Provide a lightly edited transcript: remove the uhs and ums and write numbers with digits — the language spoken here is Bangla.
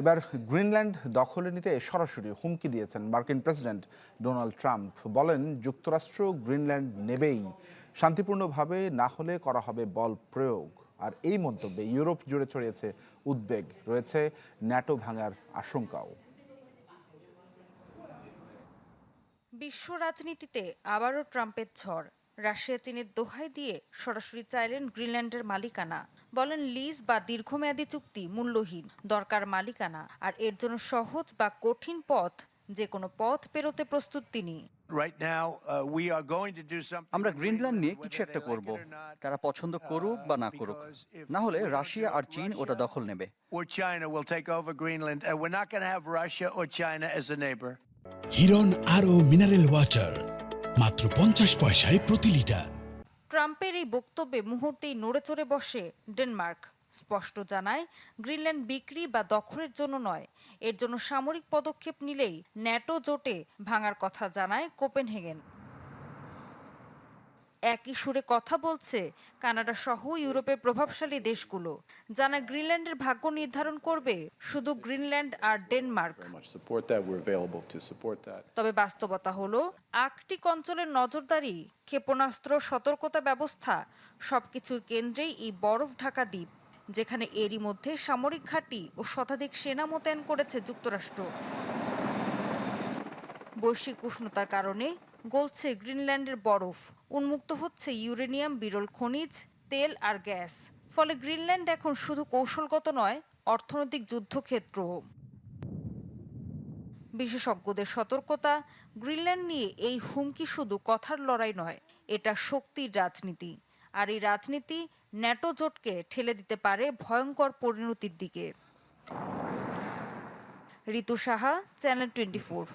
এবার গ্রিনল্যান্ড দখলে নিতে সরাসরি হুমকি দিয়েছেন মার্কিন প্রেসিডেন্ট ডোনাল্ড ট্রাম্প। বলেন যুক্তরাষ্ট্র গ্রিনল্যান্ড নেবেই, শান্তিপূর্ণভাবে না হলে করা হবে বল প্রয়োগ। আর এই মন্তব্যে ইউরোপ জুড়ে ছড়িয়েছে উদ্বেগ, রয়েছে ন্যাটো ভাঙার আশঙ্কাও। বিশ্ব রাজনীতিতে আবারও ট্রাম্পের ঝড়। রাশিয়া চীনের দোহাই দিয়ে সরাসরি চাইলেন গ্রিনল্যান্ডের মালিকানা। বলেন লিজ বা দীর্ঘমেয়াদী চুক্তি মূল্যহীন, দরকার মালিকানা। আর এর জন্য সহজ বা কঠিন পথ, যে কোনো পথ পেরোতে প্রস্তুত তিনি। আমরা গ্রিনল্যান্ড নিয়ে কিছু একটা করব, তারা পছন্দ করুক বা না করুক। না হলে রাশিয়া আর চীন ওটা দখল নেবে। হিরন আরও মিনারেল ওয়াটার মাত্র 50 পয়সায় প্রতি লিটার। ট্রাম্পের এই বক্তব্যে মুহূর্তেই নড়েচড়ে বসে ডেনমার্ক। স্পষ্ট জানায় গ্রিনল্যান্ড বিক্রি বা দখলের জন্য নয়, এর জন্য সামরিক পদক্ষেপ নিলেই ন্যাটো জোটে ভাঙার কথা জানায় কোপেনহেগেন। একই সুরে কথা বলছে কানাডা সহ ইউরোপের প্রভাবশালী দেশগুলো। জানা গ্রিনল্যান্ডের ভাগ্য নির্ধারণ করবে শুধু গ্রিনল্যান্ড আর ডেনমার্ক। তবে বাস্তবতা হলো আর্কটিক অঞ্চলের নজরদারি, ক্ষেপণাস্ত্র, সতর্কতা ব্যবস্থা সবকিছুর কেন্দ্রেই এই বরফ ঢাকা দ্বীপ, যেখানে এরই মধ্যে সামরিক ঘাঁটি ও শতাধিক সেনা মোতায়েন করেছে যুক্তরাষ্ট্র। বৈশ্বিক উষ্ণতার কারণে গলছে গ্রিনল্যান্ডের বরফ, উন্মুক্ত হচ্ছে ইউরেনিয়াম, বিরল খনিজ তেল আর গ্যাস। ফলে গ্রিনল্যান্ড এখন শুধু কৌশলগত নয়, অর্থনৈতিক যুদ্ধক্ষেত্র। বিশেষজ্ঞদের সতর্কতা, গ্রিনল্যান্ড নিয়ে এই হুমকি শুধু কথার লড়াই নয়, এটা শক্তির রাজনীতি। আর এই রাজনীতি ন্যাটো জোটকে ঠেলে দিতে পারে ভয়ঙ্কর পরিণতির দিকে। ঋতু সাহা, চ্যানেল 24।